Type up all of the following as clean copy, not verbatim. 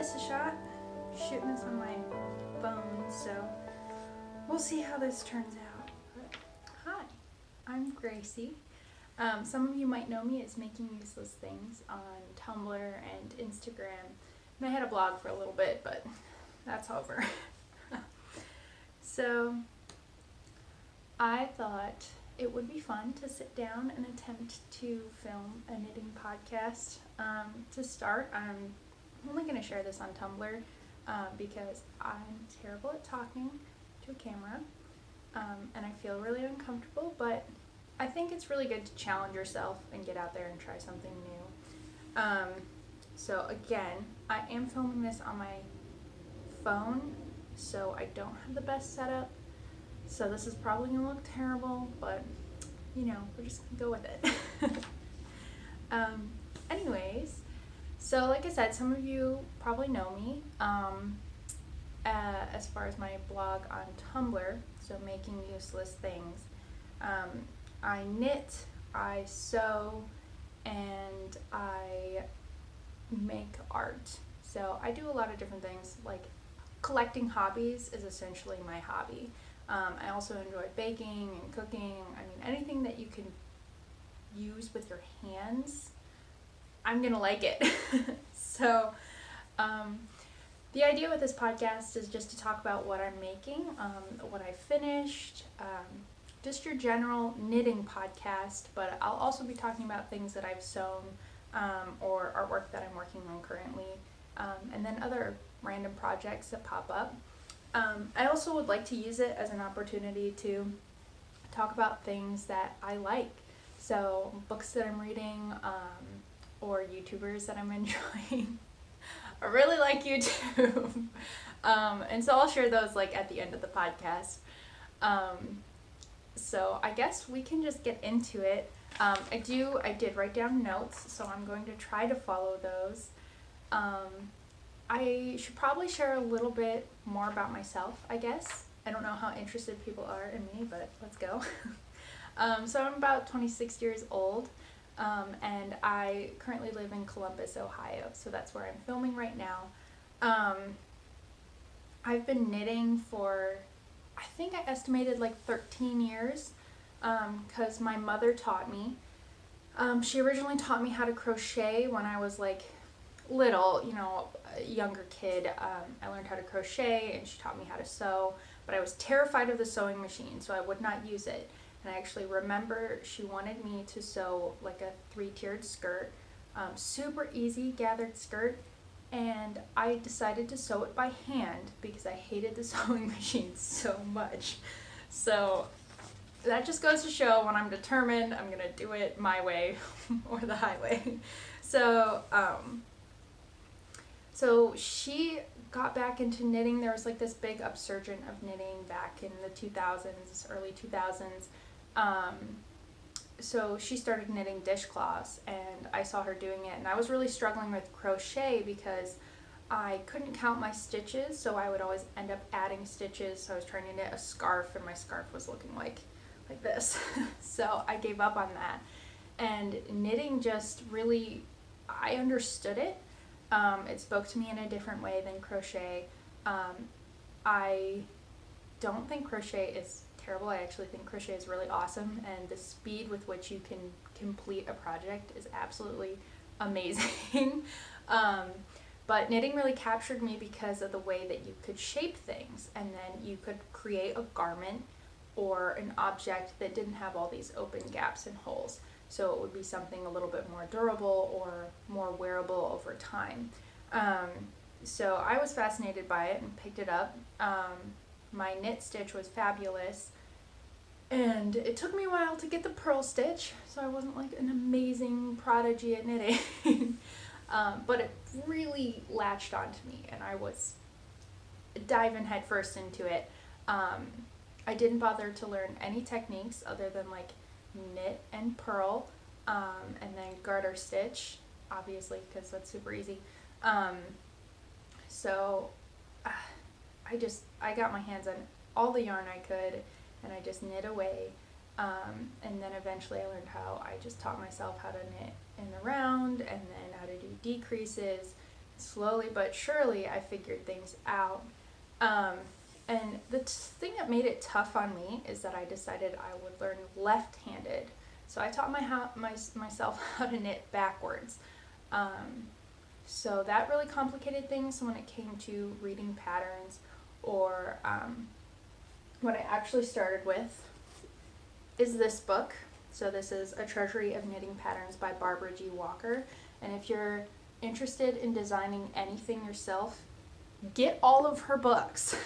this a shot. Shooting this on my phone, so we'll see how this turns out. But, hi, I'm Gracie. Some of you might know me as Making Useless Things on Tumblr and Instagram. And I had a blog for a little bit, but that's over. So I thought it would be fun to sit down and attempt to film a knitting podcast. To start, I'm only going to share this on Tumblr because I'm terrible at talking to a camera, and I feel really uncomfortable, but I think it's really good to challenge yourself and get out there and try something new. So again, I am filming this on my phone, so I don't have the best setup, so this is probably going to look terrible, but you know, we're just going to go with it. Anyways, so like I said, some of you probably know me as far as my blog on Tumblr, so Making Useless Things. I knit, I sew, and I make art. So I do a lot of different things, like collecting hobbies is essentially my hobby. I also enjoy baking and cooking. I mean, anything that you can use with your hands, I'm gonna like it. So the idea with this podcast is just to talk about what I'm making, what I finished, just your general knitting podcast, but I'll also be talking about things that I've sewn or artwork that I'm working on currently, and then other random projects that pop up. I also would like to use it as an opportunity to talk about things that I like. So books that I'm reading, or YouTubers that I'm enjoying. I really like YouTube. And so I'll share those like at the end of the podcast. So I guess we can just get into it. I did write down notes, so I'm going to try to follow those. I should probably share a little bit more about myself, I guess. I don't know how interested people are in me, but let's go. So I'm about 26 years old, and I currently live in Columbus, Ohio, so that's where I'm filming right now. I've been knitting for, I think I estimated like 13 years, because my mother taught me. She originally taught me how to crochet when I was like little, you know, a younger kid. I learned how to crochet and she taught me how to sew, but I was terrified of the sewing machine, so I would not use it. And I actually remember she wanted me to sew like a 3-tiered skirt, super easy gathered skirt, and I decided to sew it by hand because I hated the sewing machine so much. So that just goes to show when I'm determined, I'm gonna do it my way or the highway. So she got back into knitting. There was like this big upsurgence of knitting back in the 2000s, early 2000s. So she started knitting dishcloths, and I saw her doing it, and I was really struggling with crochet because I couldn't count my stitches, so I would always end up adding stitches. So I was trying to knit a scarf, and my scarf was looking like this. So I gave up on that, and knitting just really, I understood it. It spoke to me in a different way than crochet. I don't think crochet is terrible. I actually think crochet is really awesome, and the speed with which you can complete a project is absolutely amazing. But knitting really captured me because of the way that you could shape things, and then you could create a garment or an object that didn't have all these open gaps and holes. So it would be something a little bit more durable or more wearable over time. So I was fascinated by it and picked it up. My knit stitch was fabulous, and it took me a while to get the purl stitch, so I wasn't like an amazing prodigy at knitting. But it really latched onto me, and I was diving headfirst into it. I didn't bother to learn any techniques other than like knit and purl, and then garter stitch, obviously, because that's super easy. So I got my hands on all the yarn I could, and I just knit away. And then eventually I learned how, I just taught myself how to knit in the round, and then how to do decreases, slowly but surely I figured things out. And the thing that made it tough on me is that I decided I would learn left-handed. So I taught myself how to knit backwards. So that really complicated things when it came to reading patterns, or what I actually started with is this book. So this is A Treasury of Knitting Patterns by Barbara G. Walker. And if you're interested in designing anything yourself, get all of her books.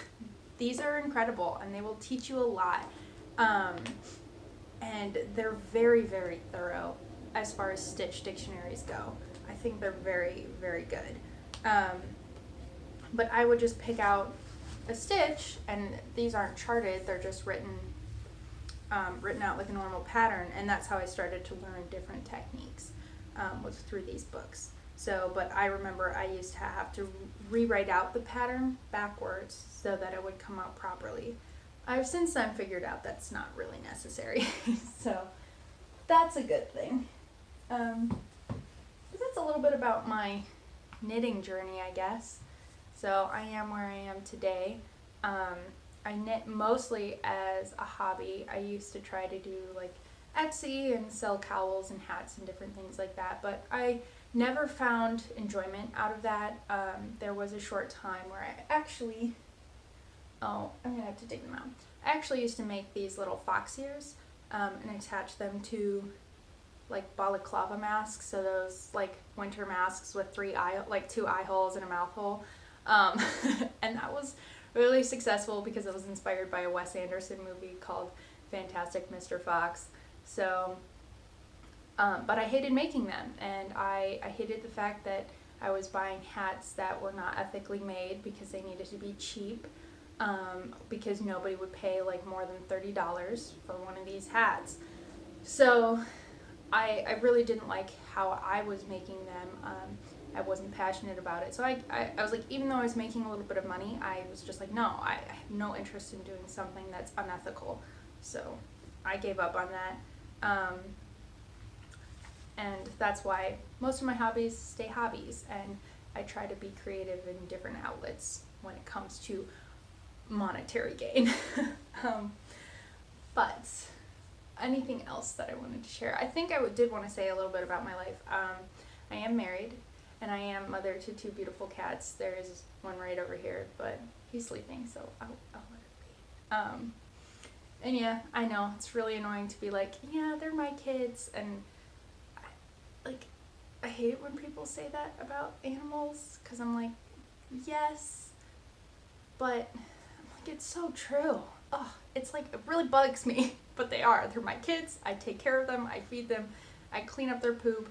These are incredible and they will teach you a lot. And they're very, very thorough as far as stitch dictionaries go. I think they're very, very good. But I would just pick out a stitch, and these aren't charted, they're just written out like a normal pattern, and that's how I started to learn different techniques, was through these books. So, but I remember I used to have to rewrite out the pattern backwards so that it would come out properly. I've since then figured out that's not really necessary. So that's a good thing. That's a little bit about my knitting journey, I guess. So I am where I am today. I knit mostly as a hobby. I used to try to do like Etsy and sell cowls and hats and different things like that, but I never found enjoyment out of that. There was a short time where I actually, I'm gonna have to dig them out. I actually used to make these little fox ears and attach them to like balaclava masks, so those like winter masks with two eye holes and a mouth hole. And that was really successful because it was inspired by a Wes Anderson movie called Fantastic Mr. Fox. So, but I hated making them, and I hated the fact that I was buying hats that were not ethically made because they needed to be cheap, because nobody would pay like more than $30 for one of these hats. So I really didn't like how I was making them. I wasn't passionate about it. So I was like, even though I was making a little bit of money, I was just like, no, I have no interest in doing something that's unethical. So I gave up on that. And that's why most of my hobbies stay hobbies, and I try to be creative in different outlets when it comes to monetary gain. But anything else that I wanted to share? I think I did want to say a little bit about my life. I am married, and I am mother to two beautiful cats. There is one right over here, but he's sleeping, so I'll let it be. And yeah, I know it's really annoying to be like, yeah, they're my kids, and I hate it when people say that about animals, because I'm like, yes, but I'm like, it's so true. Oh, it's like, it really bugs me, but they're my kids. I take care of them, I feed them, I clean up their poop.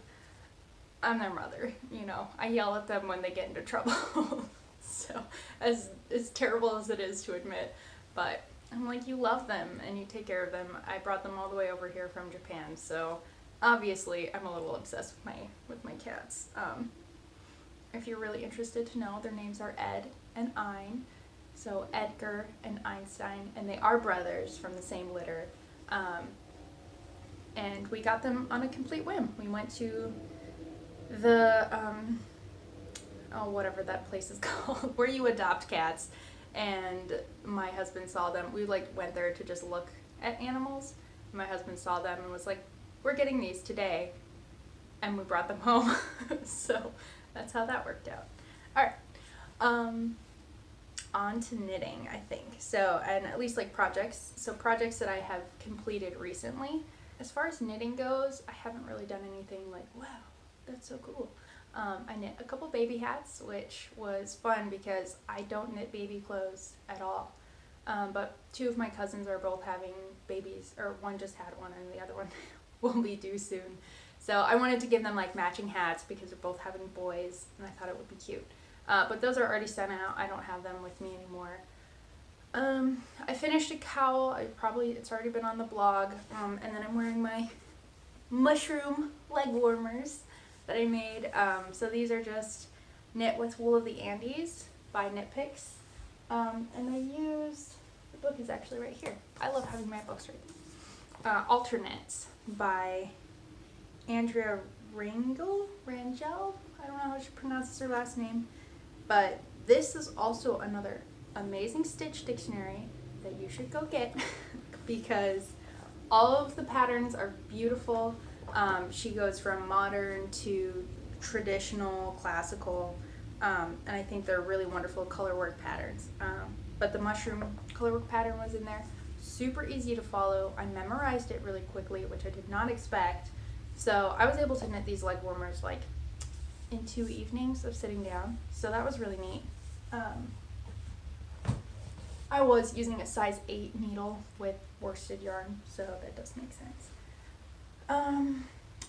I'm their mother, you know. I yell at them when they get into trouble. So, as terrible as it is to admit, but I'm like, you love them and you take care of them. I brought them all the way over here from Japan, so obviously I'm a little obsessed with my cats. If you're really interested to know, their names are Ed and Ein. So Edgar and Einstein, and they are brothers from the same litter. And we got them on a complete whim. We went to the, whatever that place is called, where you adopt cats, and my husband saw them. We went there to just look at animals. My husband saw them and was like, we're getting these today, and we brought them home. So that's how that worked out. All right. On to knitting, I think. So, and at least projects. So projects that I have completed recently. As far as knitting goes, I haven't really done anything like, wow, that's so cool. I knit a couple baby hats, which was fun because I don't knit baby clothes at all. But two of my cousins are both having babies, or one just had one and the other one will be due soon. So I wanted to give them matching hats because they're both having boys, and I thought it would be cute. But those are already sent out. I don't have them with me anymore. I finished a cowl. It's already been on the blog. And then I'm wearing my mushroom leg warmers that I made. So these are just Knit with Wool of the Andes by Knit Picks. And I used, the book is actually right here. I love having my books right there. Alternates by Andrea Rangel? I don't know how she pronounces her last name. But this is also another amazing stitch dictionary that you should go get because all of the patterns are beautiful. She goes from modern to traditional, classical, and I think they're really wonderful color work patterns. But the mushroom color work pattern was in there. Super easy to follow. I memorized it really quickly, which I did not expect. So I was able to knit these leg warmers like in 2 evenings of sitting down. So that was really neat. I was using a size 8 needle with worsted yarn, so that does make sense.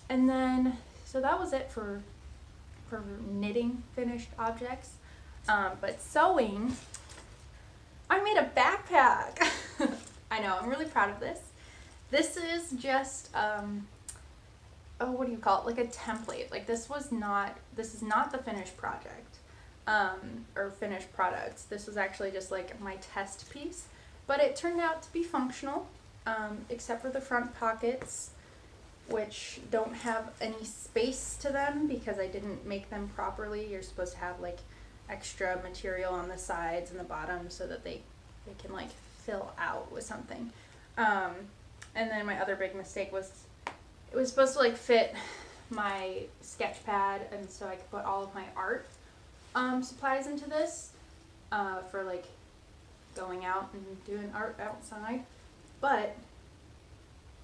And then, so that was it for knitting finished objects. But sewing, I made a backpack. I know, I'm really proud of this. This is just, oh, what do you call it? Like a template. Like this is not the finished project, or finished product. This was actually just like my test piece, but it turned out to be functional, except for the front pockets, which don't have any space to them because I didn't make them properly. You're supposed to have like extra material on the sides and the bottom so that they can like fill out with something. And then my other big mistake was it was supposed to like fit my sketch pad, and so I could put all of my art supplies into this for like going out and doing art outside, but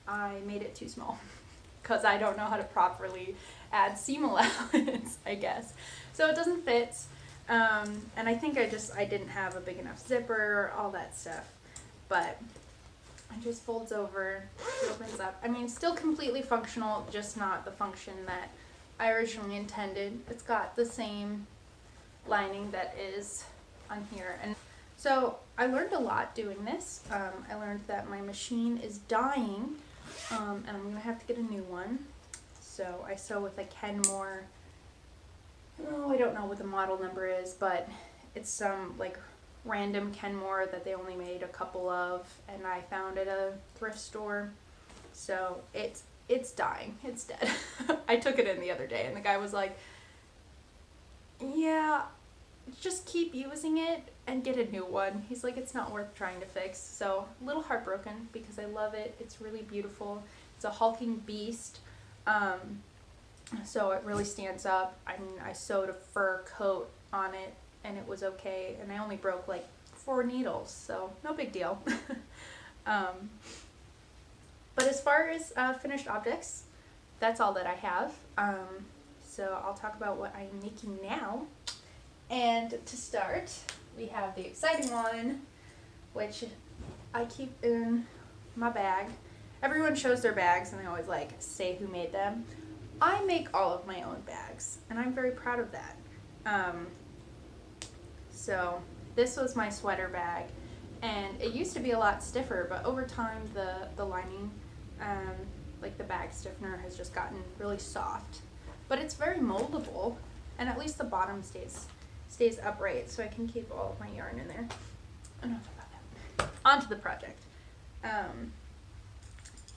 I made it too small because I don't know how to properly add seam allowance, I guess. So it doesn't fit, and I think I didn't have a big enough zipper, all that stuff, but it just folds over, it opens up. I mean, still completely functional, just not the function that I originally intended. It's got the same lining that is on here. And so I learned a lot doing this. I learned that my machine is dying, and I'm going to have to get a new one. So I sew with a Kenmore. Oh, I don't know what the model number is, but it's some like random Kenmore that they only made a couple of, and I found at a thrift store. So it's dying. It's dead. I took it in the other day, and the guy was like, yeah, just keep using it and get a new one. He's like, it's not worth trying to fix. So a little heartbroken because I love it. It's really beautiful. It's a hulking beast. So it really stands up. I mean, I sewed a fur coat on it and it was okay, and I only broke like 4 needles, so no big deal. But as far as finished objects, that's all that I have. So I'll talk about what I'm making now. And to start, we have the exciting one, which I keep in my bag. Everyone shows their bags and they always like say who made them. I make all of my own bags, and I'm very proud of that. So this was my sweater bag, and it used to be a lot stiffer, but over time the lining, like the bag stiffener, has just gotten really soft. But it's very moldable, and at least the bottom stays upright, so I can keep all of my yarn in there. Enough about that. On to the project.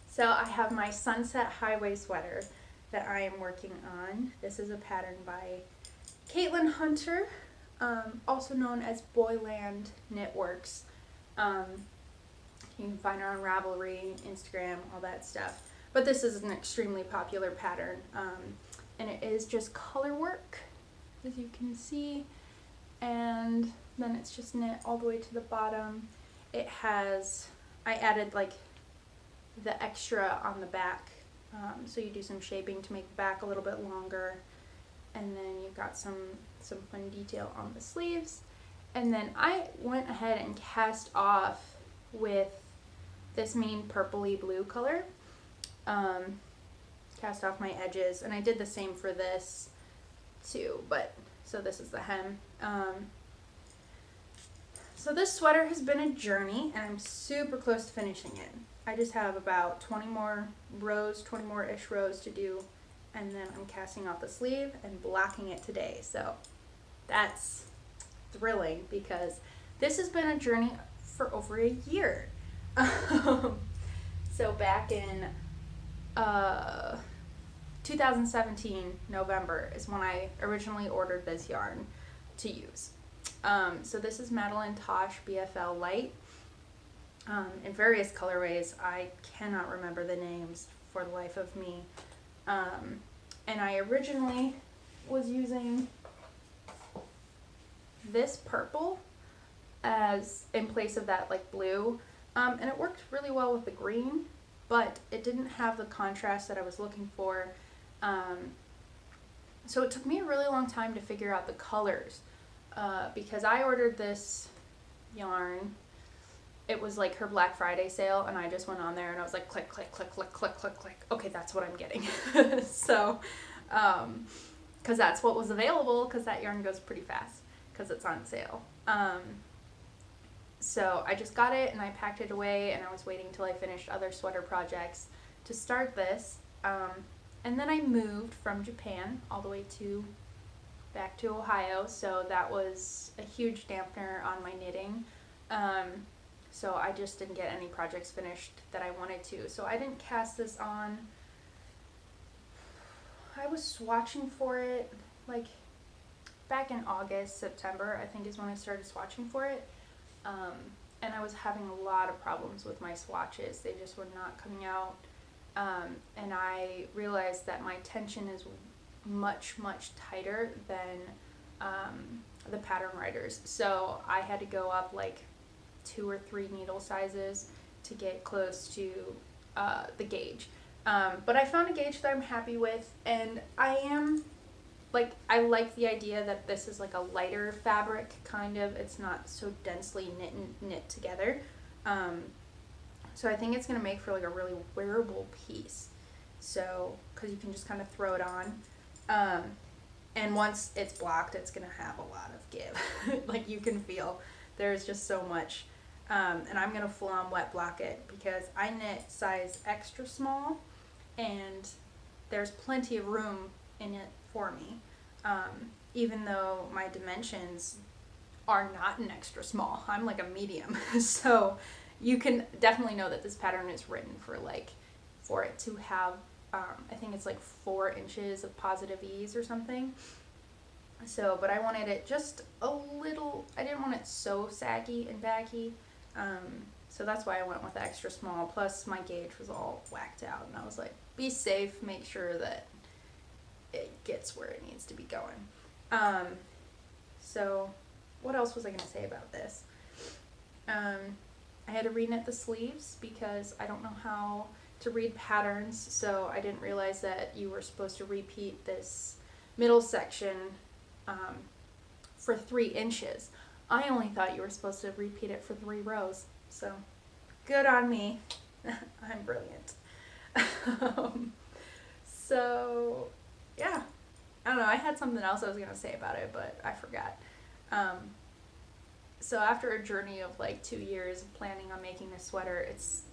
So I have my Sunset Highway sweater that I am working on. This is a pattern by Caitlin Hunter, also known as Boyland Knitworks. You can find her on Ravelry, Instagram, all that stuff. But this is an extremely popular pattern, and it is just color work, as you can see, and then it's just knit all the way to the bottom. It has, I added like the extra on the back, so you do some shaping to make the back a little bit longer, and then you've got some fun detail on the sleeves. And then I went ahead and cast off with this main purpley blue color, cast off my edges, and I did the same for this too, but so this is the hem. So this sweater has been a journey, and I'm super close to finishing it. I just have about 20 more ish rows to do, and then I'm casting off the sleeve and blocking it today. So that's thrilling because this has been a journey for over a year. So back in 2017 November is when I originally ordered this yarn to use. So this is Madeline Tosh BFL Light in various colorways. I cannot remember the names for the life of me. And I originally was using this purple as in place of that like blue, and it worked really well with the green, but it didn't have the contrast that I was looking for. So it took me a really long time to figure out the colors, because I ordered this yarn. It was like her Black Friday sale, and I just went on there and I was like, click, click, click, click, click, click, click. Okay, that's what I'm getting. So, because that's what was available, because that yarn goes pretty fast because it's on sale. So I just got it and I packed it away, and I was waiting till I finished other sweater projects to start this. And then I moved from Japan all the way back to Ohio, so that was a huge dampener on my knitting. So I just didn't get any projects finished that I wanted to. So I didn't cast this on. I was swatching for it like back in August, September, I think is when I started swatching for it. And I was having a lot of problems with my swatches. They just were not coming out. And I realized that my tension is much, much tighter than the pattern writers. So I had to go up like 2 or 3 needle sizes to get close to the gauge. But I found a gauge that I'm happy with, and I like the idea that this is like a lighter fabric, kind of. It's not so densely knit together. So I think it's going to make for like a really wearable piece. So, because you can just kind of throw it on. And once it's blocked, it's going to have a lot of give. Like you can feel there's just so much. And I'm going to full on wet block it because I knit size extra small, and there's plenty of room in it for me. Even though my dimensions are not an extra small. I'm like a medium. So you can definitely know that this pattern is written for it to have, I think it's like 4 inches of positive ease or something. So, but I wanted it just a little, I didn't want it so saggy and baggy. So that's why I went with extra small. Plus my gauge was all whacked out, and I was like, be safe, make sure that it gets where it needs to be going. So what else was I going to say about this? I had to reknit the sleeves because I don't know how to read patterns, so I didn't realize that you were supposed to repeat this middle section for 3 inches. I only thought you were supposed to repeat it for 3 rows, so good on me. I'm brilliant. So yeah, I don't know, I had something else I was going to say about it, but I forgot. So after a journey of like 2 years of planning on making this sweater, it's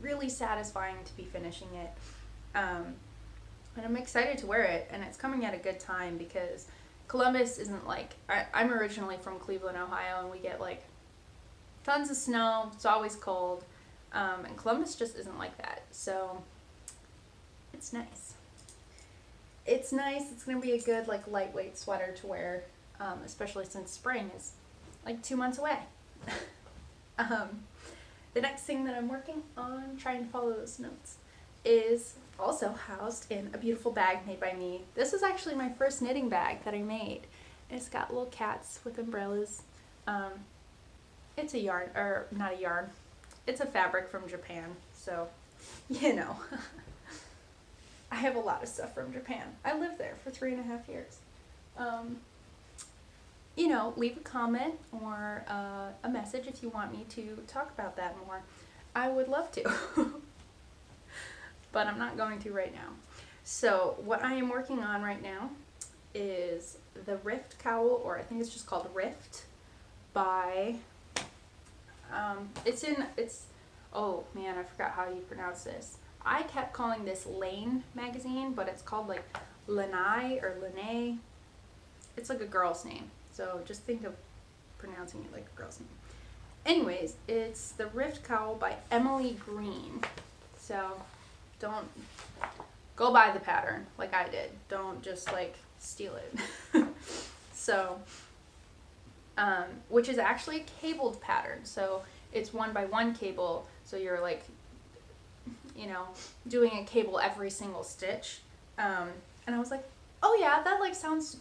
really satisfying to be finishing it. And I'm excited to wear it, and it's coming at a good time because Columbus isn't like, I'm originally from Cleveland, Ohio, and we get like tons of snow. It's always cold. And Columbus just isn't like that. So it's nice. It's nice. It's going to be a good like lightweight sweater to wear, especially since spring is like 2 months away. The next thing that I'm working on, trying to follow those notes, is also housed in a beautiful bag made by me. This is actually my first knitting bag that I made. It's got little cats with umbrellas. It's a yarn, or not a yarn, it's a fabric from Japan, so, you know. I have a lot of stuff from Japan. I lived there for 3.5 years. You know, leave a comment or a message if you want me to talk about that more. I would love to. But I'm not going to right now. So what I am working on right now is the Rift cowl, or I think it's just called Rift, by, oh man, I forgot how you pronounce this. I kept calling this Laine magazine, but it's called like Laine or Laine. It's like a girl's name. So just think of pronouncing it like a girl's name. Anyways, it's the Rift cowl by Emily Greene. So don't go buy the pattern like I did. Don't just like steal it. So, which is actually a cabled pattern. So it's 1x1 cable. So you're like, you know, doing a cable every single stitch. And I was like, oh yeah, that sounds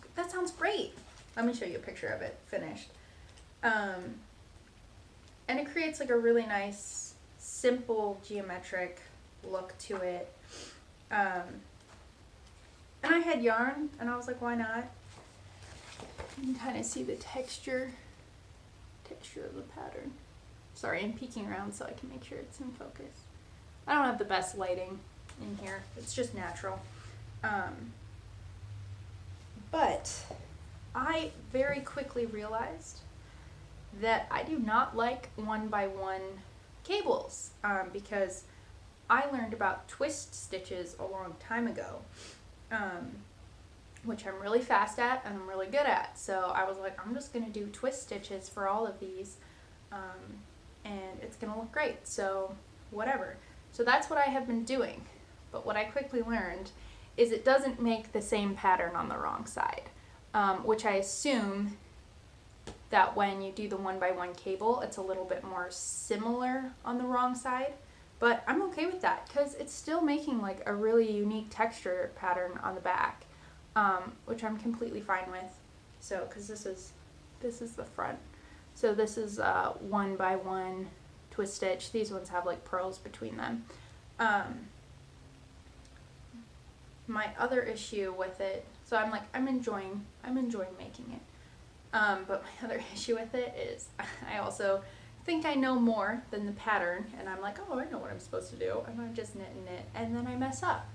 great. Let me show you a picture of it finished. And it creates like a really nice, simple geometric look to it. And I had yarn, and I was like, why not? You can kind of see the texture of the pattern. Sorry, I'm peeking around so I can make sure it's in focus. I don't have the best lighting in here. It's just natural. But I very quickly realized that I do not like 1x1 cables, because I learned about twist stitches a long time ago, which I'm really fast at and I'm really good at. So I was like, I'm just going to do twist stitches for all of these, and it's going to look great. So whatever. So that's what I have been doing. But what I quickly learned is it doesn't make the same pattern on the wrong side, which I assume that when you do the 1x1 cable, it's a little bit more similar on the wrong side. But I'm okay with that because it's still making like a really unique texture pattern on the back, which I'm completely fine with. So, because this is the front. So this is 1x1 twist stitch. These ones have like purls between them. My other issue with it, so I'm enjoying making it. But my other issue with it is I also think I know more than the pattern, and I'm like, oh, I know what I'm supposed to do, and I'm just knit, and then I mess up.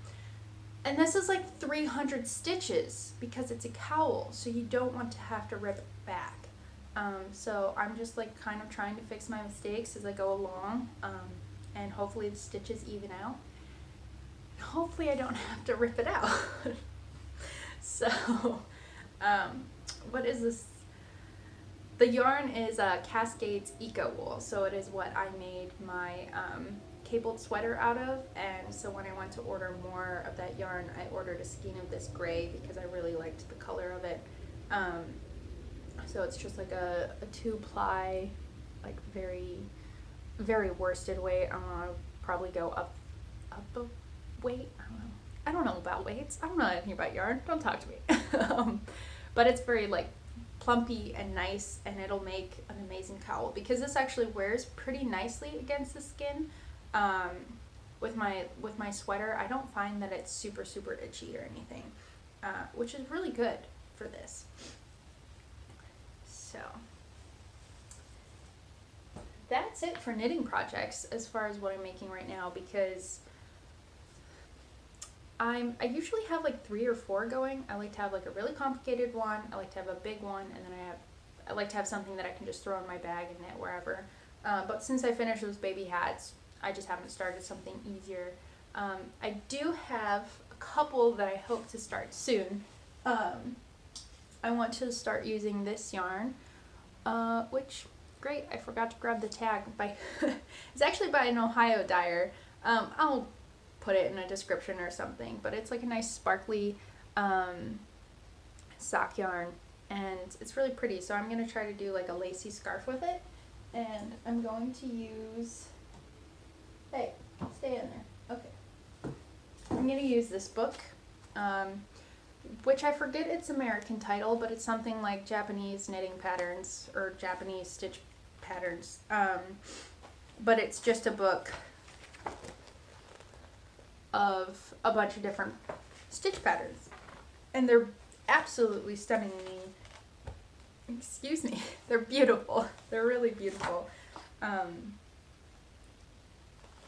And this is like 300 stitches because it's a cowl, so you don't want to have to rip it back. So I'm just like kind of trying to fix my mistakes as I go along, and hopefully the stitches even out. Hopefully I don't have to rip it out. So, what is this? The yarn is Cascade's Eco Wool, so it is what I made my cabled sweater out of. And so when I went to order more of that yarn, I ordered a skein of this gray because I really liked the color of it. So it's just like a 2-ply, like very, very worsted weight. I'm gonna probably go up a weight. I don't know about weights. I don't know anything about yarn. Don't talk to me. But it's very like plumpy and nice, and it'll make an amazing cowl because this actually wears pretty nicely against the skin. With my sweater, I don't find that it's super itchy or anything, which is really good for this. So that's it for knitting projects as far as what I'm making right now, because I usually have like 3 or 4 going. I like to have like a really complicated one, I like to have a big one, and then I like to have something that I can just throw in my bag and knit wherever. But since I finished those baby hats, I just haven't started something easier. I do have a couple that I hope to start soon. I want to start using this yarn, which, great, I forgot to grab the tag. It's actually by an Ohio dyer. I'll put it in a description or something, but it's like a nice sparkly sock yarn, and it's really pretty. So I'm going to try to do like a lacy scarf with it, and I'm going to use, hey, stay in there, okay. I'm going to use this book, which I forget its American title, but it's something like Japanese knitting patterns or Japanese stitch patterns, but it's just a book of a bunch of different stitch patterns, and they're absolutely stunningly, excuse me, they're beautiful. They're really beautiful.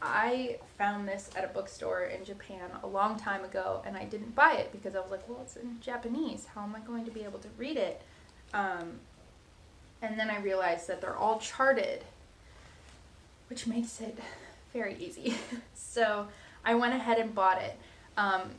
I found this at a bookstore in Japan a long time ago, and I didn't buy it because I was like, well, it's in Japanese. How am I going to be able to read it? And then I realized that they're all charted, which makes it very easy. So I went ahead and bought it.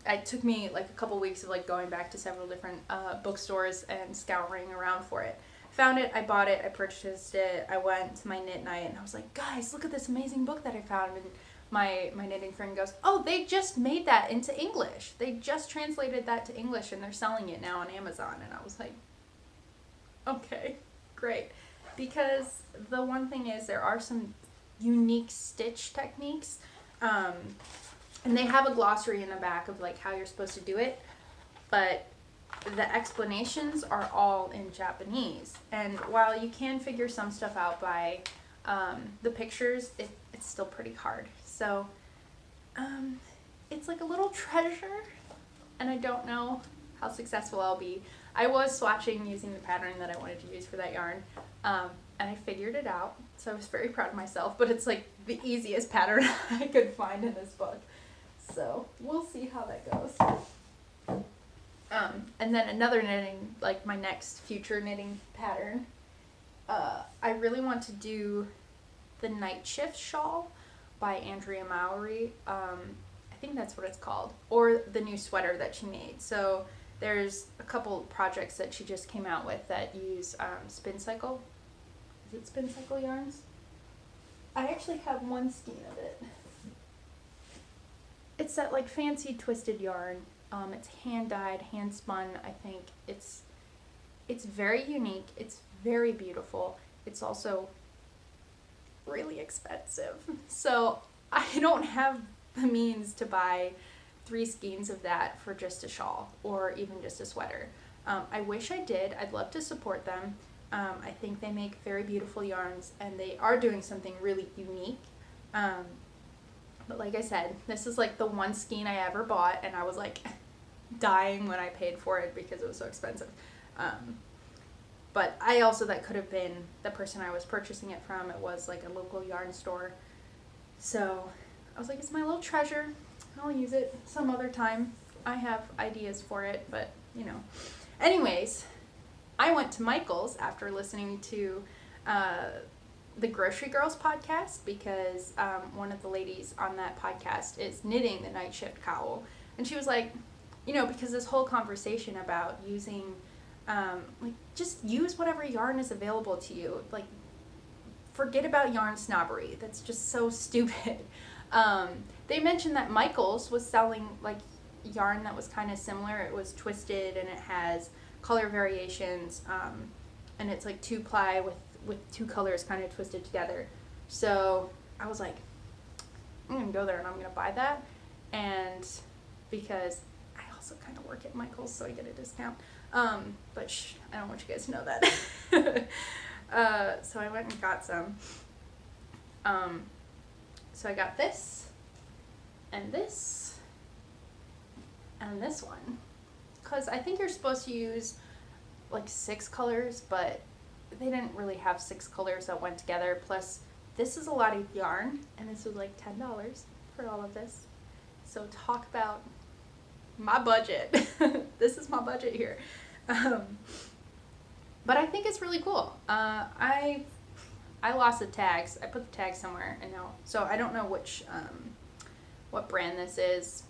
It took me like a couple weeks of like going back to several different bookstores and scouring around for it. Found it, I bought it, I purchased it, I went to my knit night, and I was like, guys, look at this amazing book that I found. And my knitting friend goes, oh, they just made that into English. They just translated that to English and they're selling it now on Amazon. And I was like, okay, great. Because the one thing is there are some unique stitch techniques. And they have a glossary in the back of like how you're supposed to do it. But the explanations are all in Japanese. And while you can figure some stuff out by the pictures, it's still pretty hard. So it's like a little treasure, and I don't know how successful I'll be. I was swatching using the pattern that I wanted to use for that yarn, and I figured it out, so I was very proud of myself, but it's like the easiest pattern I could find in this book. So we'll see how that goes. And then another knitting, like my next future knitting pattern, I really want to do the Night Shift Shawl by Andrea Mowry. I think that's what it's called. Or the new sweater that she made. So there's a couple projects that she just came out with that use Spin Cycle. Is it Spin Cycle yarns? I actually have one skein of it. It's that like fancy twisted yarn. It's hand dyed, hand spun. I think it's very unique. It's very beautiful. It's also really expensive. So I don't have the means to buy 3 skeins of that for just a shawl or even just a sweater. I wish I did. I'd love to support them. I think they make very beautiful yarns and they are doing something really unique. But like I said, this is like the one skein I ever bought and I was like dying when I paid for it because it was so expensive. But I also, that could have been the person I was purchasing it from. It was like a local yarn store. So I was like, it's my little treasure. I'll use it some other time. I have ideas for it, but you know. Anyways, I went to Michael's after listening to the Grocery Girls podcast because one of the ladies on that podcast is knitting the Night Shift cowl. And she was like, you know, because this whole conversation about using, like, just use whatever yarn is available to you. Like, forget about yarn snobbery. That's just so stupid. They mentioned that Michael's was selling, like, yarn that was kind of similar. It was twisted and it has color variations, and it's like 2-ply with 2 colors kind of twisted together. So I was like, I'm gonna go there and I'm gonna buy that, and because I also kind of work at Michael's, so I get a discount. But I don't want you guys to know that. So I went and got some. So I got this, and this, and this one. Because I think you're supposed to use like 6 colors, but they didn't really have 6 colors that went together. Plus, this is a lot of yarn, and this was like $10 for all of this. So talk about my budget. This is my budget here. But I think it's really cool. I lost the tags. I put the tags somewhere, and now, so I don't know which what brand this is.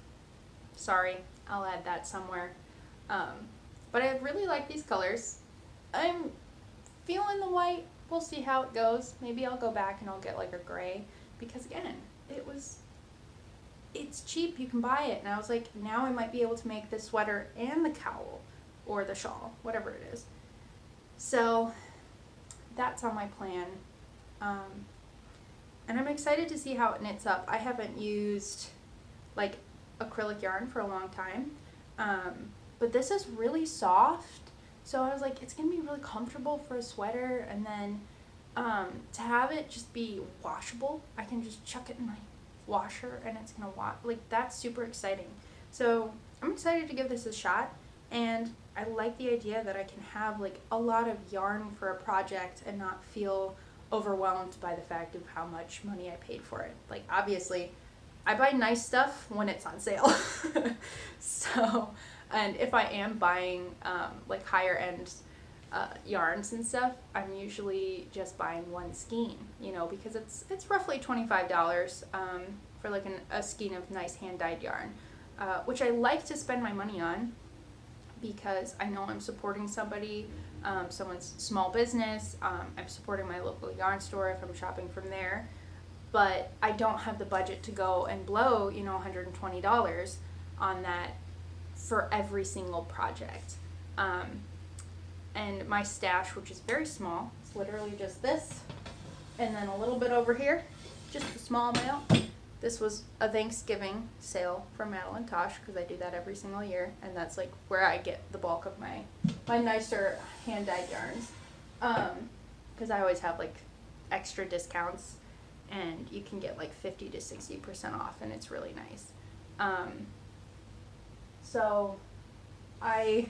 Sorry, I'll add that somewhere. But I really like these colors. I'm feeling the white. We'll see how it goes. Maybe I'll go back and I'll get like a gray, because again, it's cheap. You can buy it. And I was like, now I might be able to make the sweater and the cowl or the shawl, whatever it is. So that's on my plan. And I'm excited to see how it knits up. I haven't used like acrylic yarn for a long time. But this is really soft. So I was like, it's going to be really comfortable for a sweater. And then to have it just be washable, I can just chuck it in my washer and it's going to wash. Like, that's super exciting. So I'm excited to give this a shot. And I like the idea that I can have like a lot of yarn for a project and not feel overwhelmed by the fact of how much money I paid for it. Like, obviously, I buy nice stuff when it's on sale. So, and if I am buying like higher end yarns and stuff, I'm usually just buying one skein, you know, because it's roughly $25 for like a skein of nice hand dyed yarn, which I like to spend my money on because I know I'm supporting somebody, someone's small business. I'm supporting my local yarn store if I'm shopping from there. but I don't have the budget to go and blow, $120 on that for every single project. And my stash, which is very small, it's literally just this, and then a little bit over here, just a small amount. This was a Thanksgiving sale from Madeline Tosh, because I do that every single year, and that's like where I get the bulk of my nicer hand-dyed yarns. Because I always have like extra discounts, and you can get like 50 to 60% off, and it's really nice. So I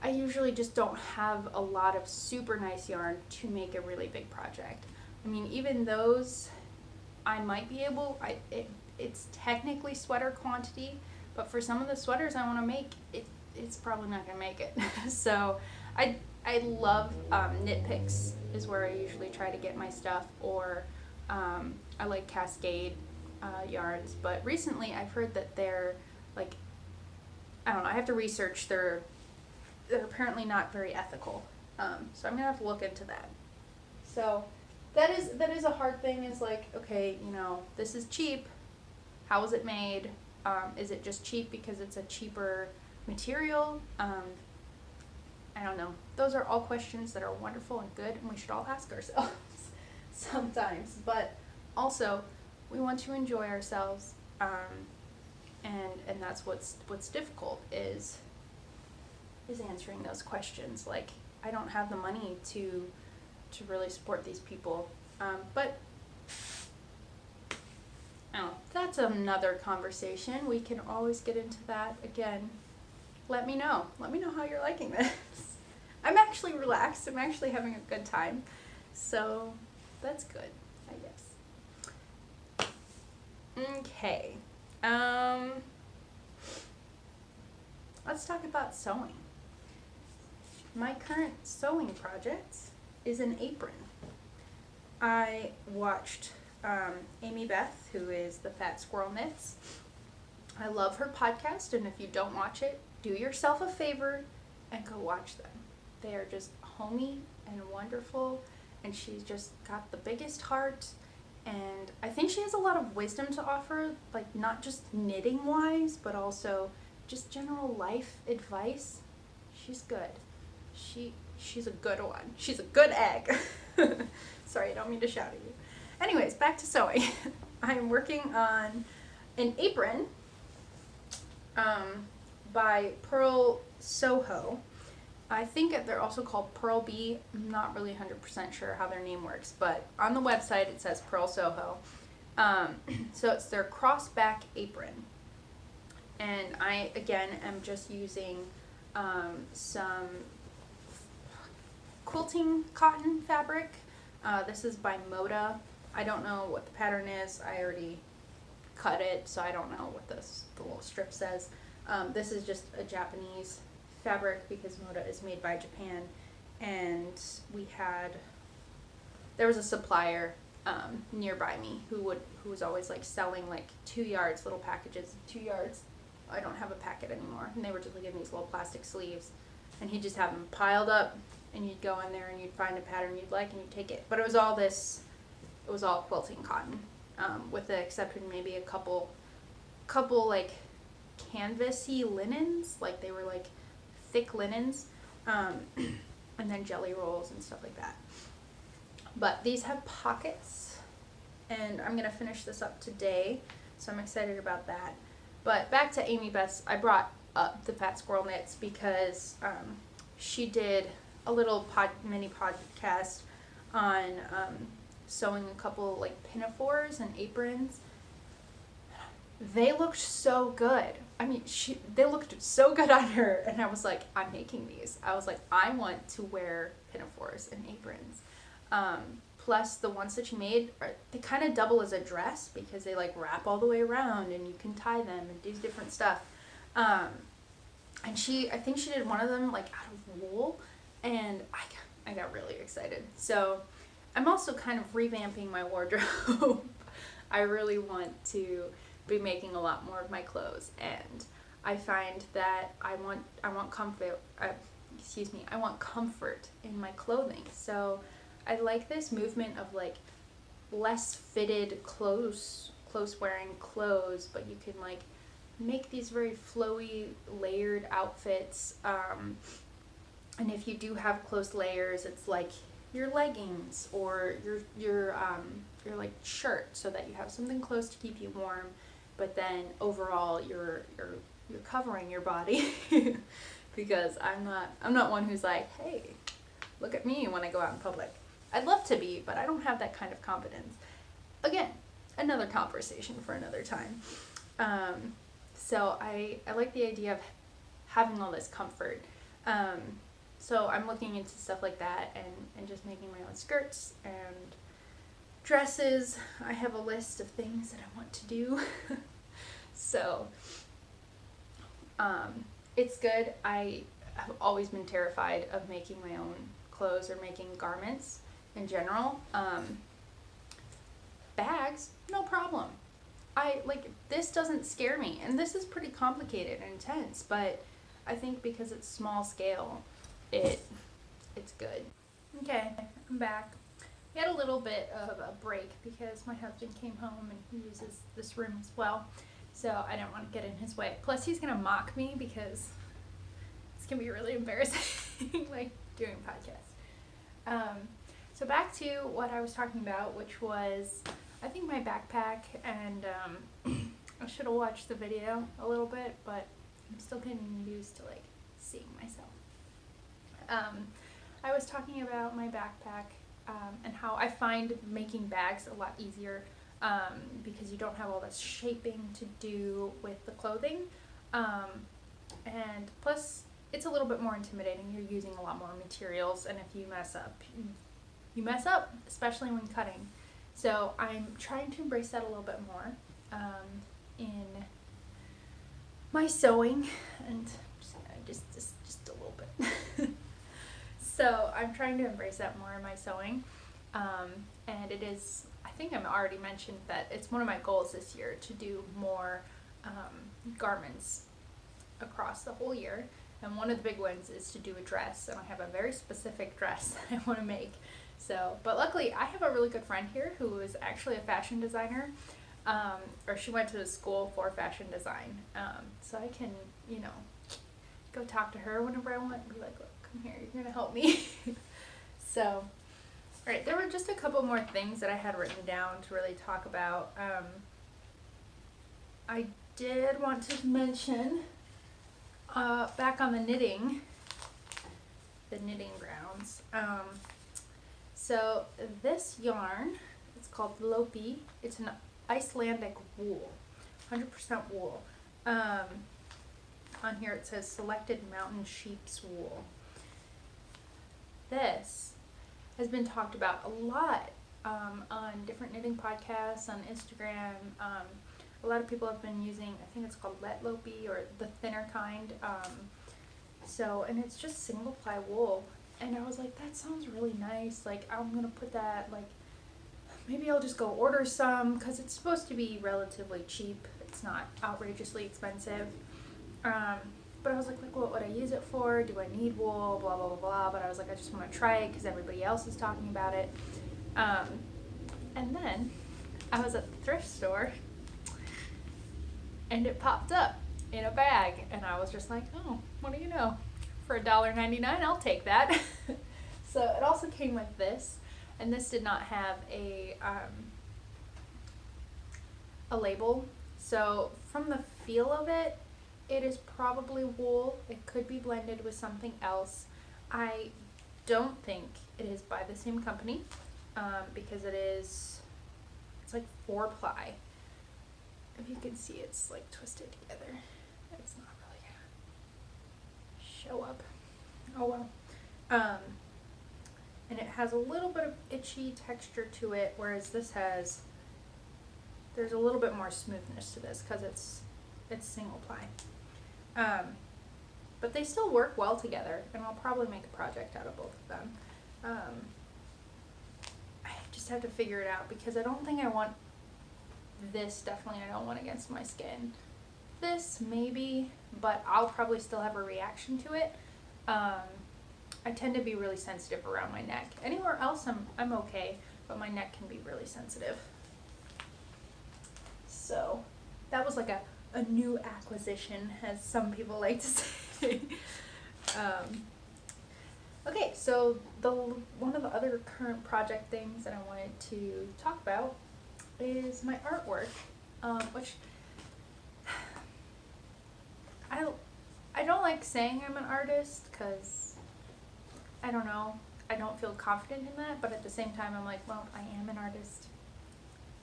usually just don't have a lot of super nice yarn to make a really big project. I mean, even those, I might be able, it's technically sweater quantity, but for some of the sweaters I want to make, it's probably not going to make it. So I love Knit Picks is where I usually try to get my stuff, or I like Cascade yarns, but recently I've heard that they're like, I don't know, I have to research, they're apparently not very ethical, so I'm gonna have to look into that. So that is a hard thing, is like, okay, this is cheap, how is it made? Is it just cheap because it's a cheaper material? I don't know. Those are all questions that are wonderful and good, and we should all ask ourselves sometimes. But also, we want to enjoy ourselves, and that's what's difficult is answering those questions. Like, I don't have the money to really support these people, but that's another conversation. We can always get into that again. Let me know how you're liking this. I'm actually relaxed. I'm actually having a good time. So that's good, I guess. Okay. Let's talk about sewing. My current sewing project is an apron. I watched Amy Beth, who is the Fat Squirrel Knits. I love her podcast, and if you don't watch it, do yourself a favor and go watch them. They are just homey and wonderful, and she's just got the biggest heart, and I think she has a lot of wisdom to offer, like not just knitting wise, but also just general life advice. She's good. She's a good one. She's a good egg. Sorry, I don't mean to shout at you. Anyways, back to sewing. I'm working on an apron by Purl Soho. I think they're also called Purl Bee. I'm not really 100% sure how their name works, but on the website it says Purl Soho. So it's their cross-back apron. And I, again, am just using some quilting cotton fabric. This is by Moda. I don't know what the pattern is. I already cut it, so I don't know what the little strip says. This is just a Japanese fabric because Moda is made by Japan, and there was a supplier nearby me who was always like selling like 2 yards, little packages of 2 yards. I don't have a packet anymore, and they were just like in these little plastic sleeves, and he'd just have them piled up, and you'd go in there and you'd find a pattern you'd like and you'd take it. But it was all quilting cotton, with the exception maybe a couple like canvasy linens, like they were like thick linens, and then jelly rolls and stuff like that. But these have pockets, and I'm gonna finish this up today, so I'm excited about that. But back to Amy Beth's, I brought up the Fat Squirrel Knits because she did a little mini podcast on sewing a couple like pinafores and aprons. They looked so good. I mean, they looked so good on her, and I was like, I'm making these. I was like, I want to wear pinafores and aprons. Plus, the ones that she made, they kind of double as a dress because they like wrap all the way around, and you can tie them and do different stuff. And I think she did one of them like out of wool, and I got really excited. So I'm also kind of revamping my wardrobe. I really want to be making a lot more of my clothes, and I find that I want comfort. I want comfort in my clothing. So I like this movement of like less fitted close wearing clothes, but you can like make these very flowy layered outfits. And if you do have close layers, it's like your leggings or your like shirt, so that you have something close to keep you warm, but then overall you're covering your body. Because I'm not one who's like, hey, look at me when I go out in public. I'd love to be, but I don't have that kind of confidence. Again, another conversation for another time. So I like the idea of having all this comfort. So I'm looking into stuff like that and just making my own skirts and dresses. I have a list of things that I want to do. So it's good. I have always been terrified of making my own clothes or making garments in general. Bags, no problem. This doesn't scare me, and this is pretty complicated and intense, but I think because it's small scale, it's good. Okay, I'm back. We had a little bit of a break because my husband came home and he uses this room as well, so I didn't want to get in his way. Plus, he's gonna mock me because it's gonna be really embarrassing, like doing a podcast. So back to what I was talking about, which was, I think, my backpack, and I should have watched the video a little bit, but I'm still getting used to like seeing myself. I was talking about my backpack and how I find making bags a lot easier because you don't have all this shaping to do with the clothing, and plus it's a little bit more intimidating. You're using a lot more materials, and if you mess up, you mess up, especially when cutting. So I'm trying to embrace that a little bit more in my sewing, and just a little bit. So I'm trying to embrace that more in my sewing, and it is, I think I've already mentioned that it's one of my goals this year to do more garments across the whole year, and one of the big ones is to do a dress, and I have a very specific dress that I want to make. So, but luckily I have a really good friend here who is actually a fashion designer, or she went to school for fashion design, so I can, go talk to her whenever I want and be like, look, come here, you're gonna help me. So, alright, there were just a couple more things that I had written down to really talk about. I did want to mention, back on the knitting grounds, so this yarn, it's called Lopi. It's an Icelandic wool, 100% wool. On here it says selected mountain sheep's wool. This has been talked about a lot on different knitting podcasts, on Instagram. A lot of people have been using, I think it's called Let Lopi, or the thinner kind. And it's just single ply wool. And I was like, that sounds really nice. Like, I'm going to put that, like, maybe I'll just go order some, because it's supposed to be relatively cheap. It's not outrageously expensive. But I was like, what would I use it for? Do I need wool? Blah, blah, blah, blah. But I was like, I just want to try it because everybody else is talking about it. And then I was at the thrift store, and it popped up in a bag. And I was just like, oh, what do you know? For $1.99, I'll take that. So it also came with this, and this did not have a label. So from the feel of it, it is probably wool. It could be blended with something else. I don't think it is by the same company, because it's like 4-ply. If you can see, it's like twisted together. It's not really gonna show up. Oh well. And it has a little bit of itchy texture to it, whereas this there's a little bit more smoothness to this because it's single ply. But they still work well together, and I'll probably make a project out of both of them. I just have to figure it out, because I don't think I want this, definitely I don't want against my skin. This maybe, but I'll probably still have a reaction to it. I tend to be really sensitive around my neck. Anywhere else I'm okay, but my neck can be really sensitive. So that was like a new acquisition, as some people like to say. Okay, so one of the other current project things that I wanted to talk about is my artwork, which I don't like saying I'm an artist, because I don't know, I don't feel confident in that, but at the same time I'm like, well, I am an artist.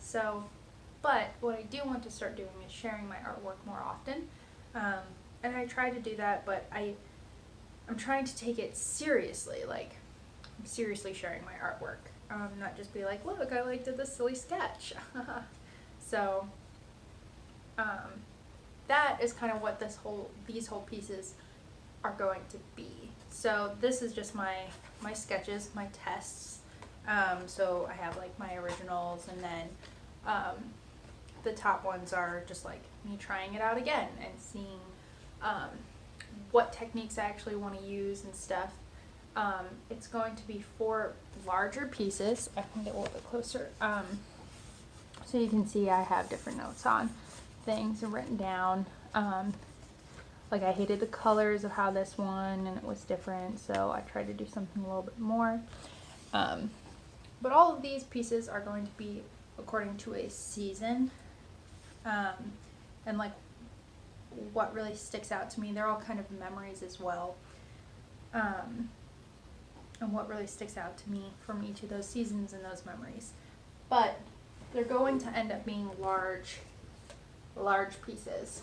So, but what I do want to start doing is sharing my artwork more often, and I try to do that, but I'm trying to take it seriously, like I'm seriously sharing my artwork, not just be like, look, I did this silly sketch. So that is kind of what these whole pieces are going to be. So this is just my sketches, my tests. So I have like my originals, and then the top ones are just like me trying it out again and seeing what techniques I actually want to use and stuff. It's going to be 4 larger pieces. I can get a little bit closer. So you can see I have different notes on things written down. Like I hated the colors of how this one, and it was different, so I tried to do something a little bit more. But all of these pieces are going to be according to a season, and like what really sticks out to me. They're all kind of memories as well, and what really sticks out to me from each of those seasons and those memories. But they're going to end up being large pieces,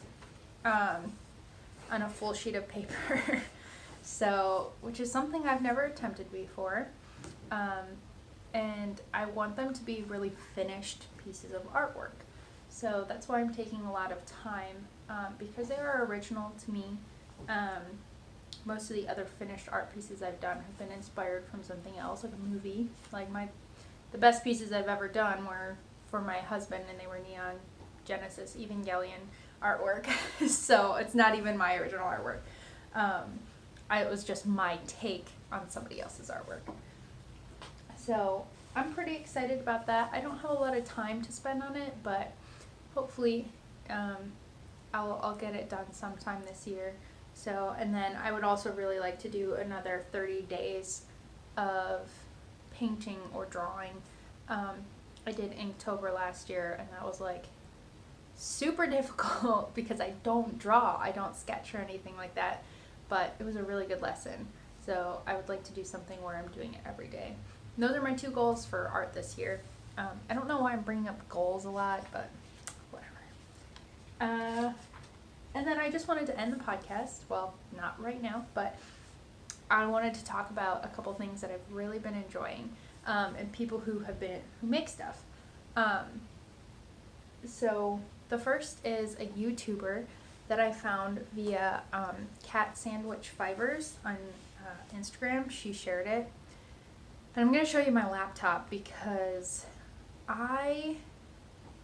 on a full sheet of paper. So, which is something I've never attempted before, and I want them to be really finished pieces of artwork. So that's why I'm taking a lot of time, because they are original to me. Most of the other finished art pieces I've done have been inspired from something else, like a movie. Like the best pieces I've ever done were for my husband, and they were Neon Genesis Evangelion artwork. So it's not even my original artwork. It was just my take on somebody else's artwork. So I'm pretty excited about that. I don't have a lot of time to spend on it, but hopefully I'll get it done sometime this year. So, and then I would also really like to do another 30 days of painting or drawing. I did Inktober last year, and that was like super difficult because I don't draw, I don't sketch or anything like that, but it was a really good lesson. So I would like to do something where I'm doing it every day. And those are my 2 goals for art this year. I don't know why I'm bringing up goals a lot, but whatever. And then I just wanted to end the podcast, well, not right now, but I wanted to talk about a couple things that I've really been enjoying, and people who make stuff. So the first is a YouTuber that I found via Cat Sandwich Fibers on Instagram. She shared it. And I'm going to show you my laptop because I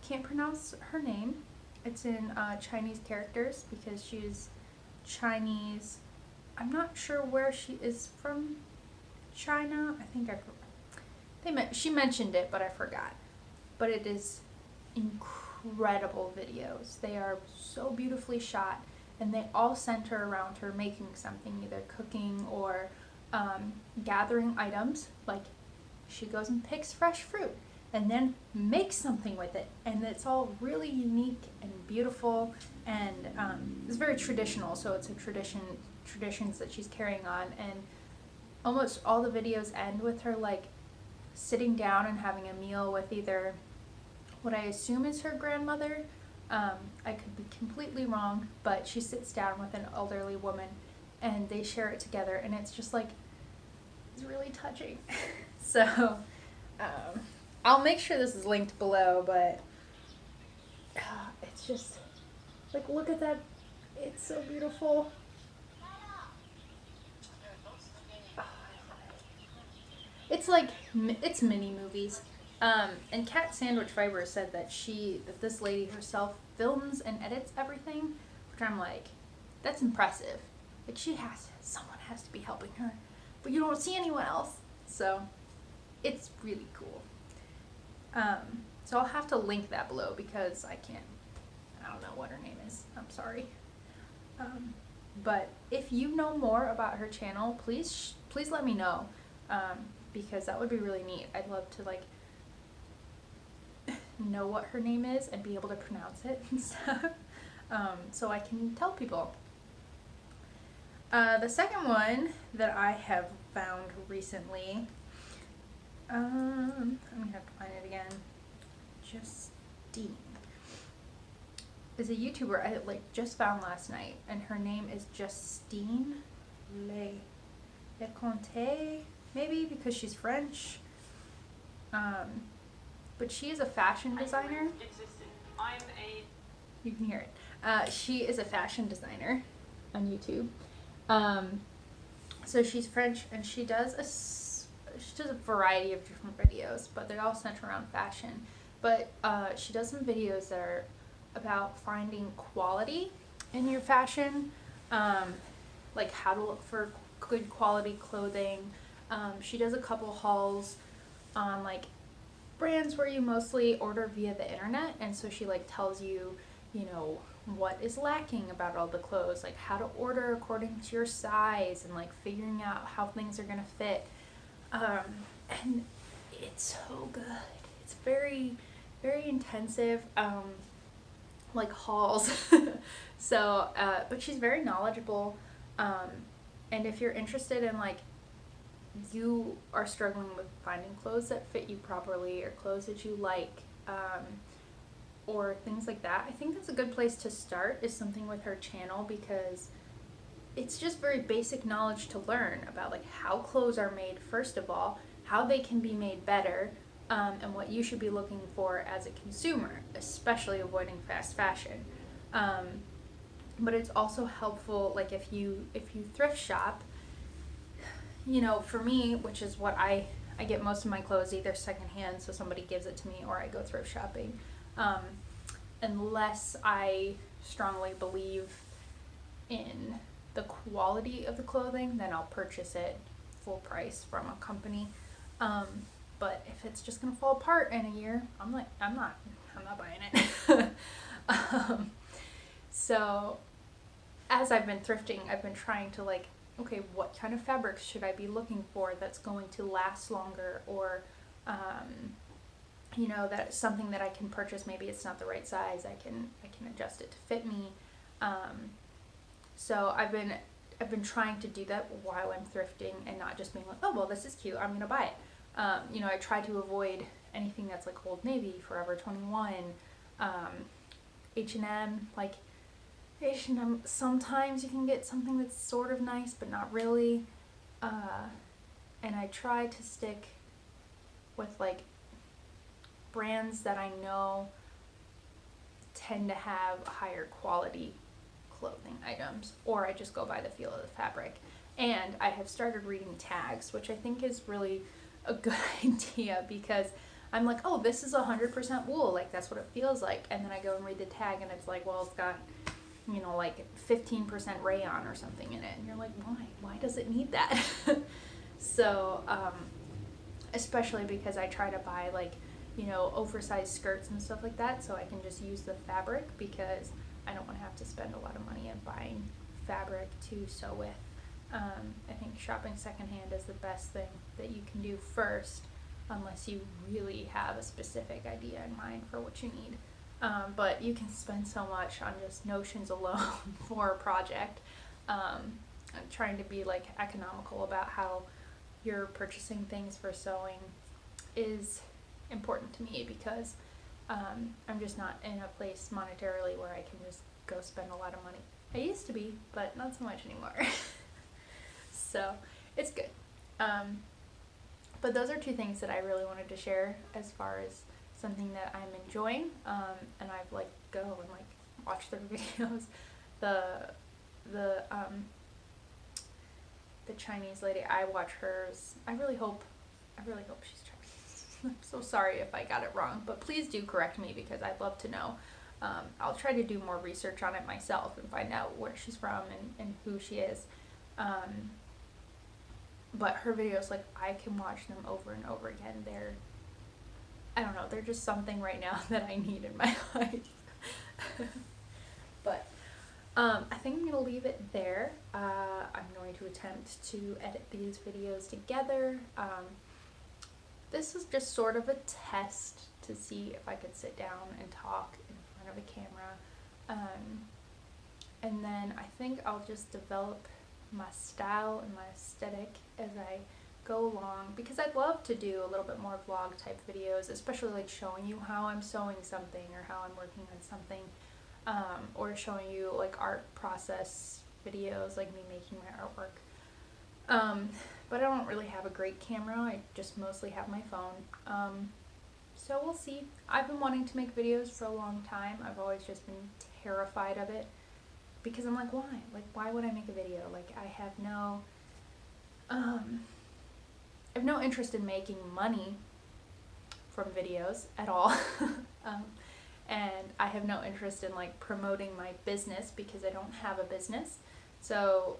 can't pronounce her name. It's in Chinese characters because she's Chinese. I'm not sure where she is from. China? I think she mentioned it, but I forgot. But it is incredible videos. They are so beautifully shot, and they all center around her making something, either cooking or gathering items. Like she goes and picks fresh fruit and then makes something with it, and it's all really unique and beautiful, and it's very traditional. So it's a traditions that she's carrying on, and almost all the videos end with her like sitting down and having a meal with either what I assume is her grandmother. I could be completely wrong, but she sits down with an elderly woman and they share it together, and it's just like, it's really touching. So I'll make sure this is linked below, but it's just like, look at that, it's so beautiful. It's like, it's mini movies. And Cat Sandwich Fiber said that this lady herself films and edits everything, which I'm like, that's impressive. Like someone has to be helping her, but you don't see anyone else. So it's really cool. So I'll have to link that below because I don't know what her name is. I'm sorry. But if you know more about her channel, please let me know, because that would be really neat. I'd love to like know what her name is and be able to pronounce it and stuff, so I can tell people. The second one that I have found recently, I'm gonna have to find it again. Justine is a YouTuber I like just found last night, and her name is Justine Leconte, maybe because she's French. But she is a fashion designer. You can hear it. She is a fashion designer on YouTube. So she's French, and she does a variety of different videos, but they're all centered around fashion. But she does some videos that are about finding quality in your fashion, like how to look for good quality clothing. She does a couple hauls on like brands where you mostly order via the internet, and so she like tells you, you know, what is lacking about all the clothes, like how to order according to your size, and like figuring out how things are gonna fit. And it's so good. It's very, very intensive, like hauls. So, but she's very knowledgeable. And if you're interested in like, you are struggling with finding clothes that fit you properly, or clothes that you like, or things like that, I think that's a good place to start, is something with her channel, because it's just very basic knowledge to learn about like how clothes are made, first of all, how they can be made better, and what you should be looking for as a consumer, especially avoiding fast fashion. But it's also helpful, like if you thrift shop, you know, for me, which is what I get most of my clothes either secondhand, so somebody gives it to me, or I go thrift shopping. Unless I strongly believe in the quality of the clothing, then I'll purchase it full price from a company. But if it's just gonna fall apart in a year, I'm not buying it. So as I've been thrifting, I've been trying to like, okay, what kind of fabrics should I be looking for that's going to last longer, or you know, that's something that I can purchase. Maybe it's not the right size. I can adjust it to fit me. So I've been trying to do that while I'm thrifting, and not just being like, oh well, this is cute, I'm gonna buy it. You know, I try to avoid anything that's like Old Navy, Forever 21, H&M. Like H&M, sometimes you can get something that's sort of nice, but not really. And I try to stick with like brands that I know tend to have higher quality clothing items, or I just go by the feel of the fabric. And I have started reading tags, which I think is really a good idea, because I'm like, oh, this is 100% wool, like that's what it feels like. And then I go and read the tag, and it's like, well, it's got, you know, like 15% rayon or something in it, and you're like, why does it need that? So especially because I try to buy like, you know, oversized skirts and stuff like that, so I can just use the fabric, because I don't want to have to spend a lot of money on buying fabric to sew with. I think shopping secondhand is the best thing that you can do first, unless you really have a specific idea in mind for what you need. But you can spend so much on just notions alone for a project. I'm trying to be like economical about how you're purchasing things for sewing is important to me, because I'm just not in a place monetarily where I can just go spend a lot of money. I used to be, but not so much anymore. So it's good. But those are two things that I really wanted to share as far as something that I'm enjoying, and I've like go and like watch their videos. The Chinese lady, I watch hers. I really hope she's Chinese. I'm so sorry if I got it wrong, but please do correct me, because I'd love to know. I'll try to do more research on it myself and find out where she's from and who she is. But her videos, like, I can watch them over and over again. I don't know, they're just something right now that I need in my life. But I think I'm going to leave it there. I'm going to attempt to edit these videos together. This was just sort of a test to see if I could sit down and talk in front of a camera. And then I think I'll just develop my style and my aesthetic as I go along, because I'd love to do a little bit more vlog type videos, especially like showing you how I'm sewing something or how I'm working on something, or showing you like art process videos, like me making my artwork. But I don't really have a great camera, I just mostly have my phone. So we'll see. I've been wanting to make videos for a long time. I've always just been terrified of it, because I'm like, why? Like, why would I make a video? Like, I have no interest in making money from videos at all. And I have no interest in like promoting my business, because I don't have a business. So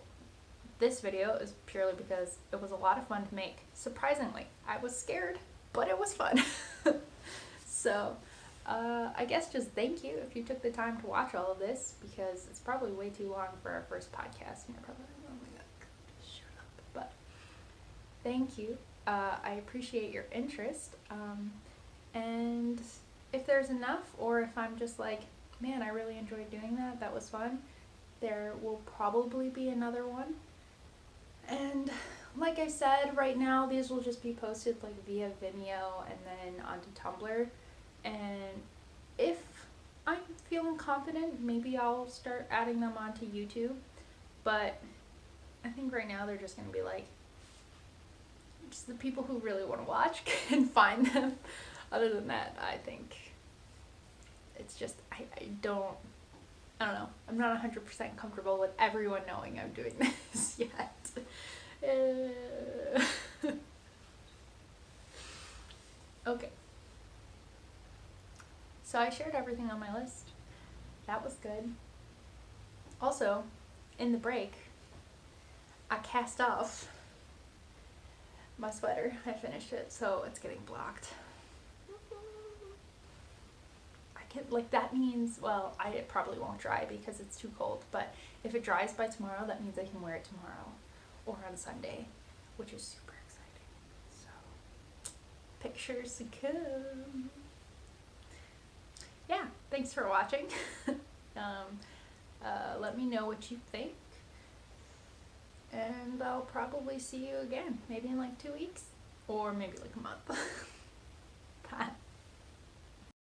this video is purely because it was a lot of fun to make. Surprisingly, I was scared, but it was fun. So I guess just thank you if you took the time to watch all of this, because it's probably way too long for our first podcast, and you're probably like, oh my god, shut up. But thank you. I appreciate your interest. And if there's enough, or if I'm just like, man, I really enjoyed doing that, that was fun, there will probably be another one. And like I said, right now these will just be posted like via Vimeo and then onto Tumblr. And if I'm feeling confident, maybe I'll start adding them onto YouTube. But I think right now they're just going to be like, just the people who really want to watch can find them. Other than that, I think it's just, I don't know. I'm not 100% comfortable with everyone knowing I'm doing this yet. Okay. So I shared everything on my list. That was good. Also, in the break, I cast off my sweater. I finished it, so it's getting blocked. Like, that means, well, it probably won't dry because it's too cold, but if it dries by tomorrow, that means I can wear it tomorrow or on Sunday, which is super exciting. So pictures to come. Yeah, thanks for watching. Let me know what you think, and I'll probably see you again, maybe in like 2 weeks, or maybe like a month. Bye.